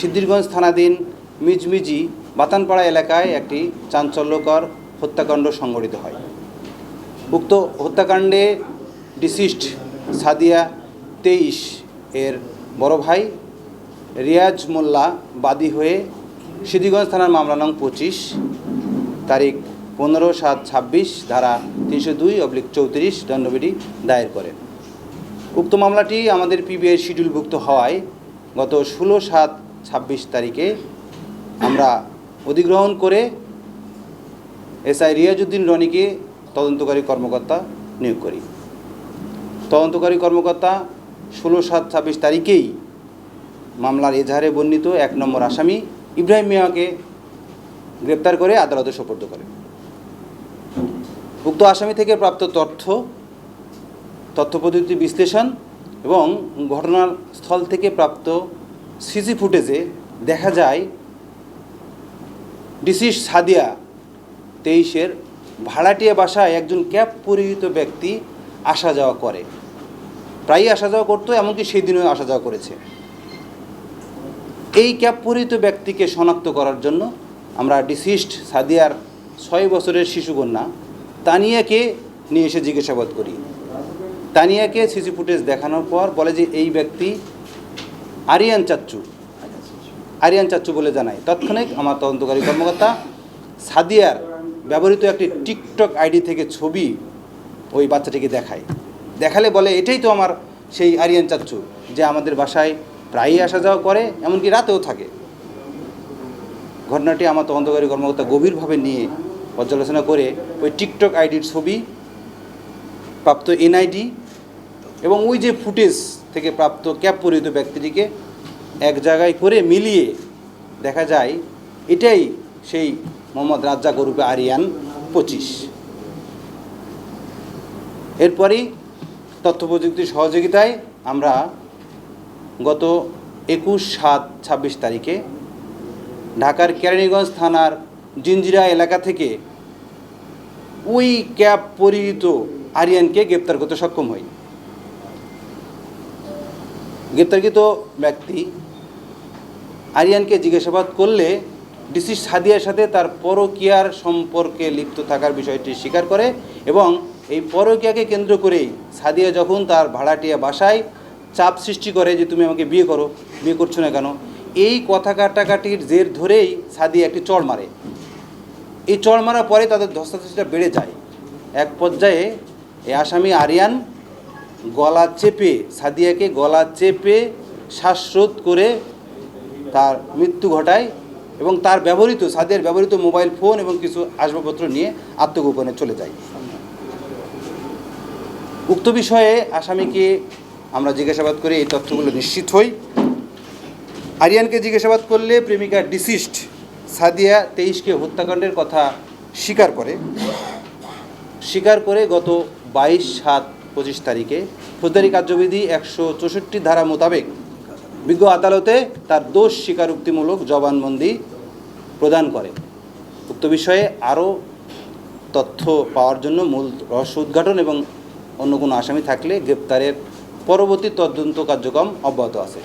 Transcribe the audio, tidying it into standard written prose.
সিদ্ধিরগঞ্জ থানাধীন মিজমিজি বাতানপাড়া এলাকায় একটি চাঞ্চল্যকর হত্যাকাণ্ড সংঘটিত হয়। উক্ত হত্যাকাণ্ডে ডিসিস্ট সাদিয়া 23 এর বড় ভাই রিয়াজ মোল্লা বাদী হয়ে সিদ্ধিরগঞ্জ থানার মামলা নং 25 তারিখ 15/7/26 ধারা 302/34 দণ্ডবিধি দায়ের করেন। উক্ত মামলাটি আমাদের পিবিআই শিডিউলভুক্ত হওয়ায় গত 16/7/26 তারিখে আমরা অধিগ্রহণ করে এসআই রিয়াজউদ্দিন রনিকে তদন্তকারী কর্মকর্তা নিয়োগ করি। তদন্তকারী কর্মকর্তা 16/7/26 তারিখেই মামলার এজাহারে বর্ণিত 1 নম্বর আসামি ইব্রাহিম মিয়াকে গ্রেপ্তার করে আদালতে সোপর্দ করে। উক্ত আসামি থেকে প্রাপ্ত তথ্য পদ্ধতি বিশ্লেষণ এবং ঘটনার স্থল থেকে প্রাপ্ত সিসি ফুটেজে দেখা যায় ডিসিস্ট সাদিয়া 23 এর ভাড়াটিয়া বাসায় একজন ক্যাব পরিহিত ব্যক্তি আসা যাওয়া করে, প্রায়ই আসা যাওয়া করতো, এমনকি সেই দিনও আসা যাওয়া করেছে। এই ক্যাব পরিহিত ব্যক্তিকে শনাক্ত করার জন্য আমরা ডিসিস্ট সাদিয়ার 6 বছরের শিশুকন্যা তানিয়াকে নিয়ে এসে জিজ্ঞাসাবাদ করি। তানিয়াকে সিসি ফুটেজ দেখানোর পর বলে যে এই ব্যক্তি আরিয়ান চাচ্চু বলে জানায়। তৎক্ষণিক আমার তদন্তকারী কর্মকর্তা সাদিয়ার ব্যবহৃত একটি টিকটক আইডি থেকে ছবি ওই বাচ্চাটিকে দেখালে বলে এটাই তো আমার সেই আরিয়ান চাচ্চু, যে আমাদের বাসায় প্রায়ই আসা যাওয়া করে, এমনকি রাতেও থাকে। ঘটনাটি আমার তদন্তকারী কর্মকর্তা গভীরভাবে নিয়ে পর্যালোচনা করে ওই টিকটক আইডির ছবি, প্রাপ্ত এনআইডি এবং ওই যে ফুটেজ থেকে প্রাপ্ত ক্যাব পরিহিত ব্যক্তিটিকে এক জায়গায় করে মিলিয়ে দেখা যায় এটাই সেই মোহাম্মদ রাজ্জাক ওরফে আরিয়ান 25। এরপরই তথ্য প্রযুক্তির সহযোগিতায় আমরা গত 21/7/26 তারিখে ঢাকার কেরানীগঞ্জ থানার জিঞ্জিরা এলাকা থেকে ওই ক্যাব পরিহিত আরিয়ানকে গ্রেপ্তার করতে সক্ষম হই। গ্রেপ্তারকৃত ব্যক্তি আরিয়ানকে জিজ্ঞাসাবাদ করলে ডিসিস্ট সাদিয়ার সাথে তার পরকীয়ার সম্পর্কে লিপ্ত থাকার বিষয়টি স্বীকার করে এবং এই পরকীয়াকে কেন্দ্র করেই সাদিয়া যখন তার ভাড়াটিয়া বাসায় চাপ সৃষ্টি করে যে তুমি আমাকে বিয়ে করছো না কেন, এই কথা কাটাকাটির জের ধরেই সাদিয়া একটি চড় মারে। এই চড় মারার পরে তাদের ধস্তাধস্তিটা বেড়ে যায়। এক পর্যায়ে এই আসামি আরিয়ান সাদিয়াকে গলা চেপে শ্বাসরোধ করে তার মৃত্যু ঘটায় এবং সাদিয়ার ব্যবহৃত মোবাইল ফোন এবং কিছু আসবাবপত্র নিয়ে আত্মগোপনে চলে যায়। উক্ত বিষয়ে আসামিকে আমরা জিজ্ঞাসাবাদ করে এই তথ্যগুলো নিশ্চিত হই। আরিয়ানকে জিজ্ঞাসাবাদ করলে প্রেমিকা ডিসিস্ট সাদিয়া 23কে হত্যাকাণ্ডের কথা স্বীকার করে গত 22/7/25 তারিখে ফৌজদারি কার্যবিধি 164 ধারা মোতাবেক বিজ্ঞ আদালতে তার দোষ স্বীকারোক্তিমূলক জবানবন্দি প্রদান করে। উক্ত বিষয়ে আরও তথ্য পাওয়ার জন্য মূল রহস্য উদ্ঘাটন এবং অন্য কোনো আসামি থাকলে গ্রেপ্তারের পরবর্তী তদন্ত কার্যক্রম অব্যাহত আছে।